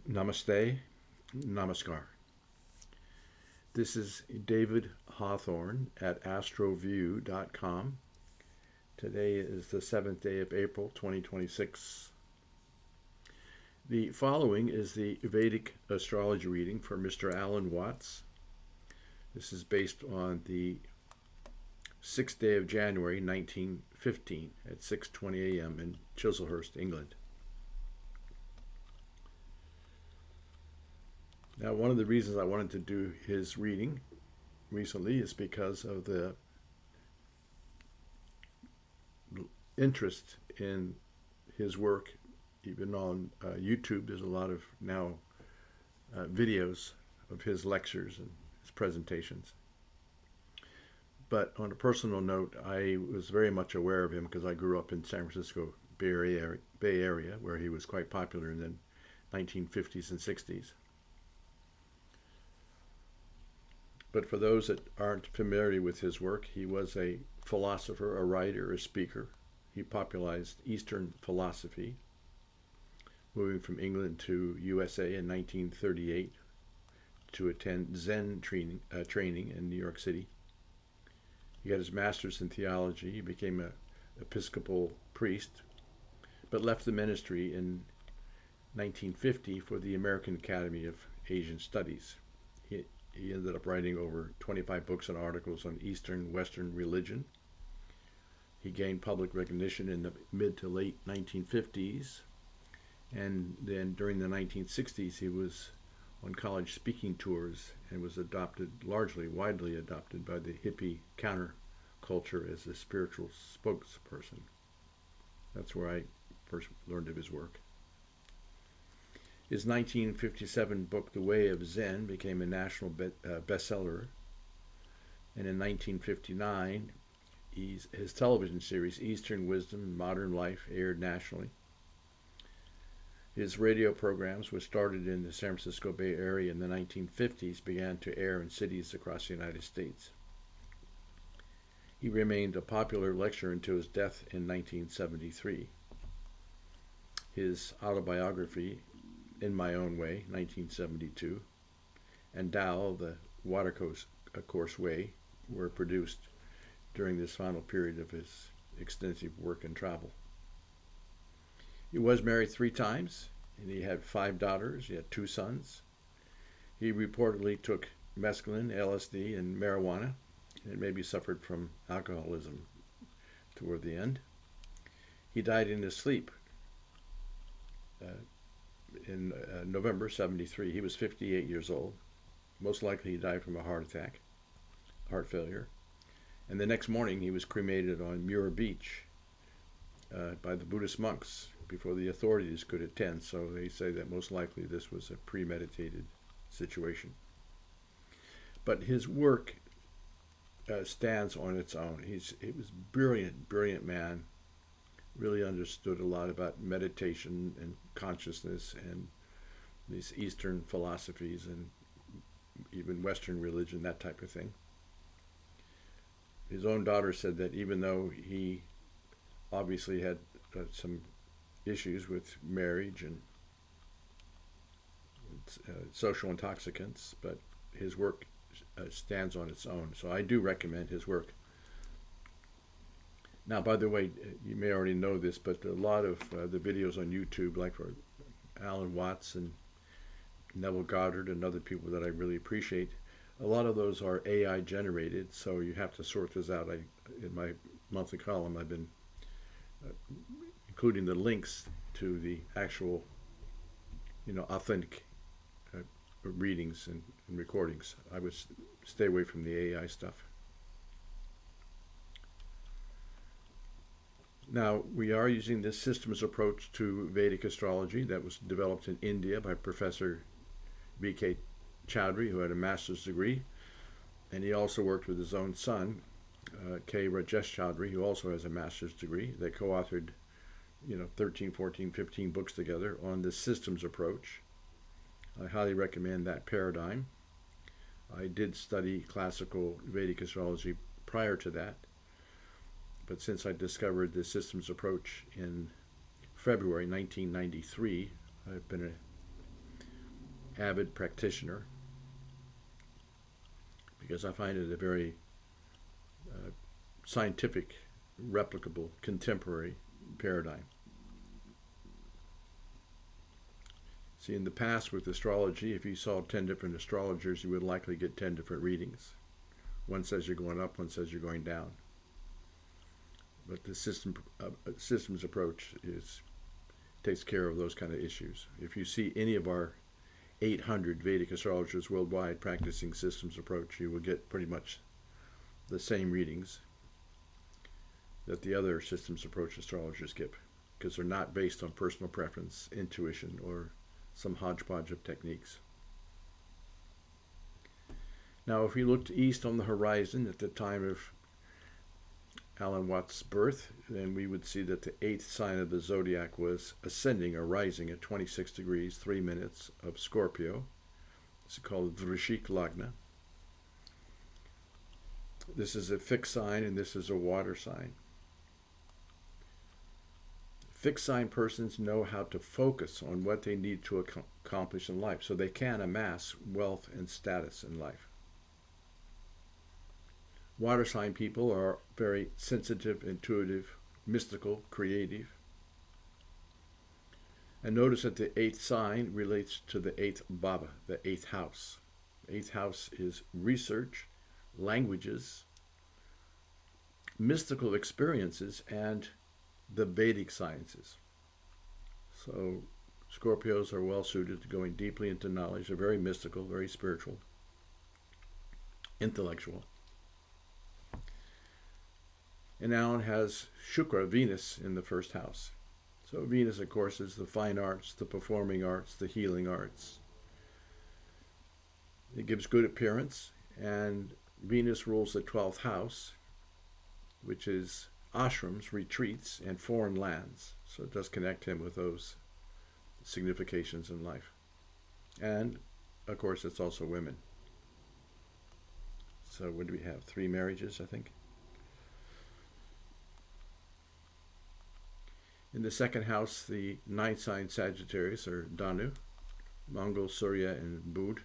Namaste, Namaskar. This is David Hawthorne at astroview.com. Today is the 7th day of April, 2026. The following is the Vedic Astrology reading for Mr. Alan Watts. This is based on the 6th day of January, 1915 at 6:20 a.m. in Chislehurst, England. Now, one of the reasons I wanted to do his reading recently is because of the interest in his work. Even on YouTube, there's a lot of now videos of his lectures and his presentations. But on a personal note, I was very much aware of him because I grew up in San Francisco Bay Area, where he was quite popular in the 1950s and 60s. But for those that aren't familiar with his work, he was a philosopher, a writer, a speaker. He popularized Eastern philosophy, moving from England to USA in 1938 to attend Zen training in New York City. He got his master's in theology. He became an Episcopal priest, but left the ministry in 1950 for the American Academy of Asian Studies. He ended up writing over 25 books and articles on Eastern Western religion. He gained public recognition in the mid to late 1950s, and then during the 1960s he was on college speaking tours and was widely adopted by the hippie counterculture as a spiritual spokesperson. That's where I first learned of his work. His 1957 book, The Way of Zen, became a national bestseller. And in 1959, his television series, Eastern Wisdom and Modern Life, aired nationally. His radio programs, which started in the San Francisco Bay Area in the 1950s, began to air in cities across the United States. He remained a popular lecturer until his death in 1973. His autobiography, In My Own Way, 1972, and Tao, The Watercourse Way, were produced during this final period of his extensive work and travel. He was married 3 times, and he had 5 daughters. He had 2 sons. He reportedly took mescaline, LSD, and marijuana, and maybe suffered from alcoholism toward the end. He died in his sleep in November 73. He was 58 years old. Most likely he died from a heart failure. And the next morning he was cremated on Muir Beach by the Buddhist monks before the authorities could attend. So they say that most likely this was a premeditated situation. But his work stands on its own. He was brilliant man. Really understood a lot about meditation and consciousness and these Eastern philosophies and even Western religion, that type of thing. His own daughter said that even though he obviously had some issues with marriage and social intoxicants, but his work stands on its own. So I do recommend his work. Now, by the way, you may already know this, but a lot of the videos on YouTube, like for Alan Watts and Neville Goddard and other people that I really appreciate, a lot of those are AI generated, so you have to sort this out. In my monthly column, I've been including the links to the actual, authentic readings and recordings. I would stay away from the AI stuff. Now, we are using this systems approach to Vedic astrology that was developed in India by Professor V.K. Chaudhry, who had a master's degree, and he also worked with his own son, K. Rajesh Chaudhry, who also has a master's degree. They co-authored, 13, 14, 15 books together on the systems approach. I highly recommend that paradigm. I did study classical Vedic astrology prior to that, but since I discovered the systems approach in February 1993, I've been avid practitioner because I find it a very scientific, replicable, contemporary paradigm. See, in the past with astrology, if you saw 10 different astrologers, you would likely get 10 different readings. One says you're going up, one says you're going down. But the systems approach takes care of those kind of issues. If you see any of our 800 Vedic astrologers worldwide practicing systems approach, you will get pretty much the same readings that the other systems approach astrologers give, because they're not based on personal preference, intuition, or some hodgepodge of techniques. Now, if we looked east on the horizon at the time of Alan Watts' birth, then we would see that the 8th sign of the zodiac was ascending or rising at 26 degrees, 3 minutes of Scorpio. It's called Vrishik Lagna. This is a fixed sign, and this is a water sign. Fixed sign persons know how to focus on what they need to accomplish in life, so they can amass wealth and status in life. Water sign people are very sensitive, intuitive, mystical, creative. And notice that the 8th sign relates to the 8th bhava, the 8th house. The 8th house is research, languages, mystical experiences, and the Vedic sciences. So Scorpios are well suited to going deeply into knowledge. They're very mystical, very spiritual, intellectual. And Alan has Shukra, Venus, in the 1st house. So Venus, of course, is the fine arts, the performing arts, the healing arts. It gives good appearance, and Venus rules the 12th house, which is ashrams, retreats, and foreign lands. So it does connect him with those significations in life. And, of course, it's also women. So what do we have? 3 marriages, I think. In the 2nd house, the 9th sign Sagittarius, or Danu, Mongol, Surya, and Bud.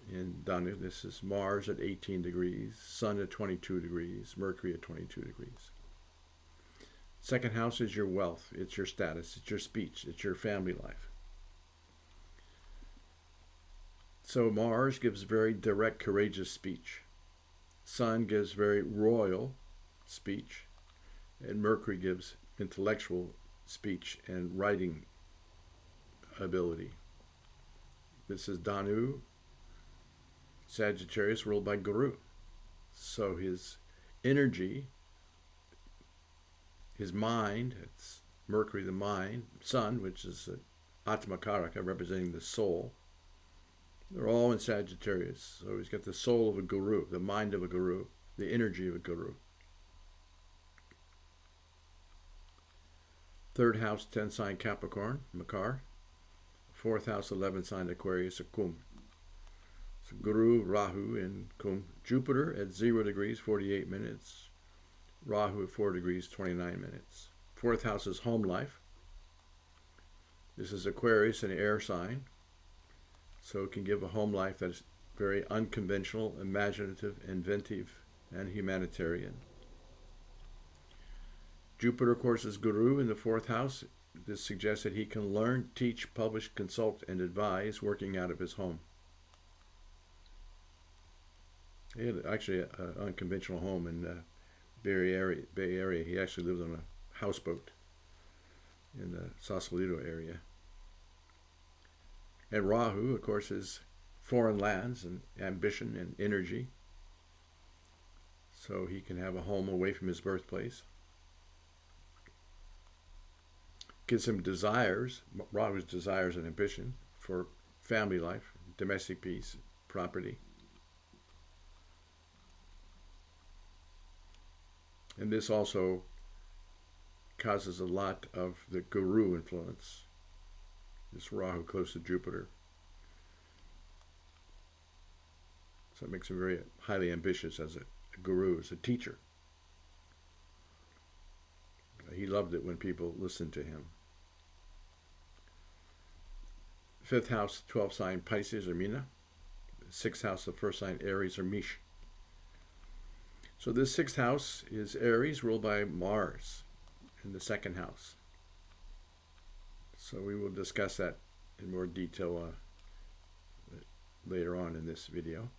In Danu, this is Mars at 18 degrees, Sun at 22 degrees, Mercury at 22 degrees. 2nd house is your wealth, it's your status, it's your speech, it's your family life. So Mars gives very direct, courageous speech. Sun gives very royal speech, and Mercury gives intellectual speech and writing ability. This is Danu, Sagittarius, ruled by Guru. So his energy, his mind, it's Mercury, the mind, Sun, which is Atma Karaka, representing the soul. They're all in Sagittarius. So he's got the soul of a guru, the mind of a guru, the energy of a guru. 3rd house, 10 sign Capricorn, Makar. 4th house, 11 sign Aquarius, a Kumbh. So Guru, Rahu in Kumbh. Jupiter at 0 degrees, 48 minutes. Rahu at 4 degrees, 29 minutes. 4th house is home life. This is Aquarius, an air sign. So it can give a home life that is very unconventional, imaginative, inventive, and humanitarian. Jupiter, of course, is Guru in the 4th house. This suggests that he can learn, teach, publish, consult, and advise working out of his home. He had actually an unconventional home in the Bay Area. He actually lived on a houseboat in the Sausalito area. And Rahu, of course, is foreign lands and ambition and energy. So he can have a home away from his birthplace. Gives him desires, Rahu's desires and ambition for family life, domestic peace, property. And this also causes a lot of the Guru influence. This Rahu close to Jupiter. So it makes him very highly ambitious as a guru, as a teacher. He loved it when people listened to him. fifth house, 12th sign Pisces or Mina. Sixth house, the first sign Aries or Mish. So this sixth house is Aries, ruled by Mars in the second house. So we will discuss that in more detail later on in this video.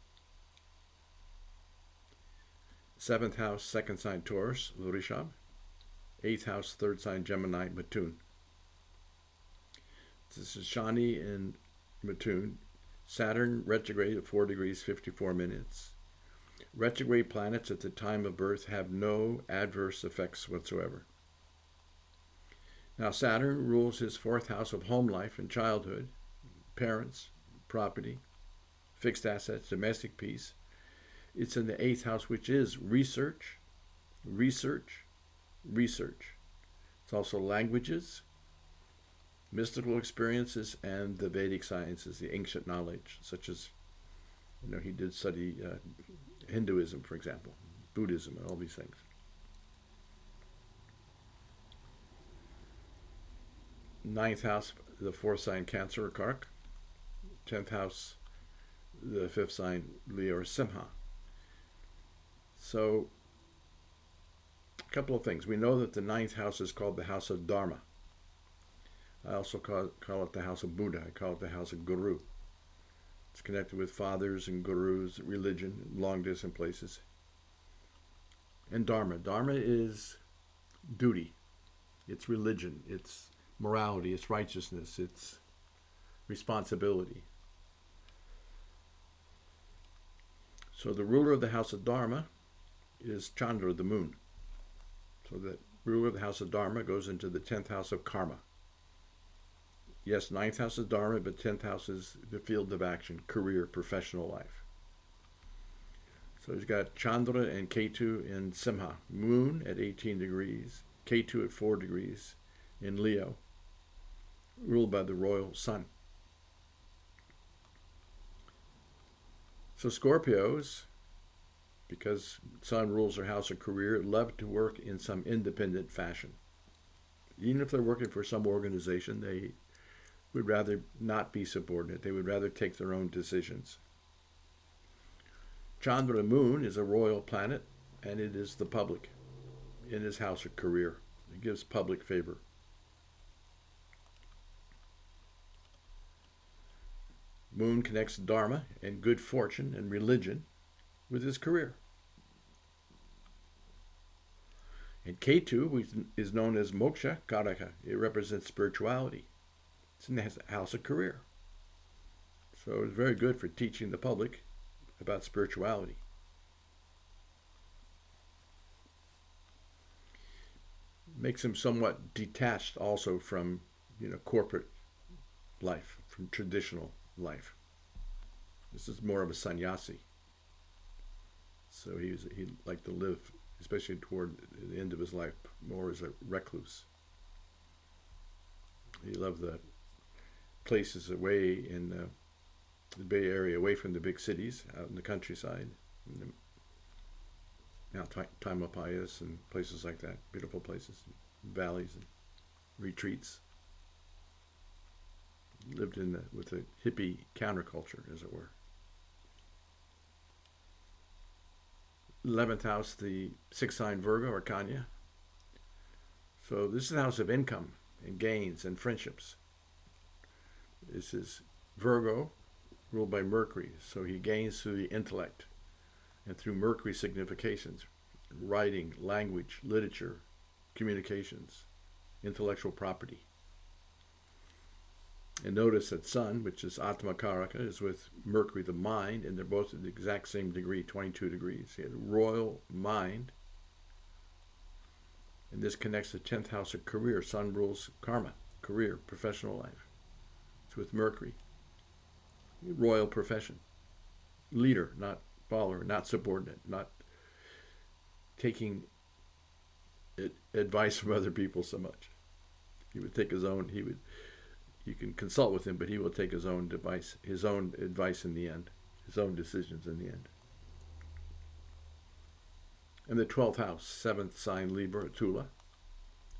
Seventh house, second sign Taurus, Vrishab. Eighth house, third sign Gemini, Matun. This is Shani in Matun. Saturn retrograde at 4 degrees 54 minutes. Retrograde planets at the time of birth have no adverse effects whatsoever. Now Saturn rules his fourth house of home life and childhood, parents, property, fixed assets, domestic peace. It's in the eighth house, which is research, research, research. It's also languages, mystical experiences, and the Vedic sciences, the ancient knowledge, such as, he did study Hinduism, for example, Buddhism, and all these things. Ninth house, the fourth sign Cancer or Kark. 10th house, the fifth sign Leo or Simha. So, a couple of things. We know that the ninth house is called the house of Dharma. I also call it the house of Buddha. I call it the house of Guru. It's connected with fathers and gurus, religion, long distance places. And Dharma. Dharma is duty. It's religion. It's morality. It's righteousness. It's responsibility. So the ruler of the house of Dharma is Chandra, the moon. So the ruler of the house of Dharma goes into the 10th house of Karma. Yes, 9th house is Dharma, but 10th house is the field of action, career, professional life. So he's got Chandra and Ketu in Simha. Moon at 18 degrees, Ketu at 4 degrees in Leo, ruled by the royal sun. So Scorpios, because sun rules their house of career, love to work in some independent fashion. Even if they're working for some organization, they would rather not be subordinate. They would rather take their own decisions. Chandra Moon is a royal planet, and it is the public in his house of career. It gives public favor. Moon connects Dharma and good fortune and religion with his career. And Ketu is known as Moksha Karaka. It represents spirituality. It's in the house of career. So it's very good for teaching the public about spirituality. Makes him somewhat detached also from, corporate life, from traditional life. This is more of a sannyasi. So he liked to live, especially toward the end of his life, more as a recluse. He loved the places away in the Bay Area, away from the big cities, out in the countryside, Mount Tamalpais and places like that, beautiful places, valleys and retreats. Lived with a hippie counterculture, as it were. 11th house, the sixth sign Virgo or Kanya. So this is the house of income and gains and friendships. This is Virgo, ruled by Mercury, so he gains through the intellect and through Mercury significations, writing, language, literature, communications, intellectual property. And notice that Sun, which is Atma Karaka, is with Mercury, the mind, and they're both at the exact same degree, 22 degrees. He had a royal mind. And this connects the 10th house of career. Sun rules karma, career, professional life. It's with Mercury. Royal profession. Leader, not follower, not subordinate, not taking advice from other people so much. He would take his own, you can consult with him, but he will take his own advice in the end, his own decisions in the end. And the 12th house, 7th sign Libra, Tula.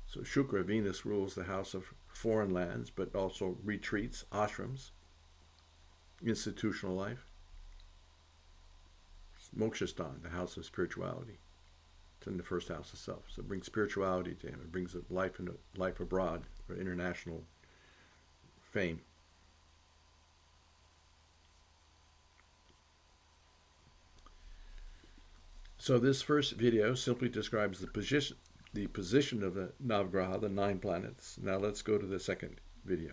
So Shukra, Venus, rules the house of foreign lands, but also retreats, ashrams, institutional life. Mokshastan, the house of spirituality. It's in the first house itself. So it brings spirituality to him. It brings life abroad for international fame. So this first video simply describes the position of the Navgraha, the 9 planets. Now let's go to the second video.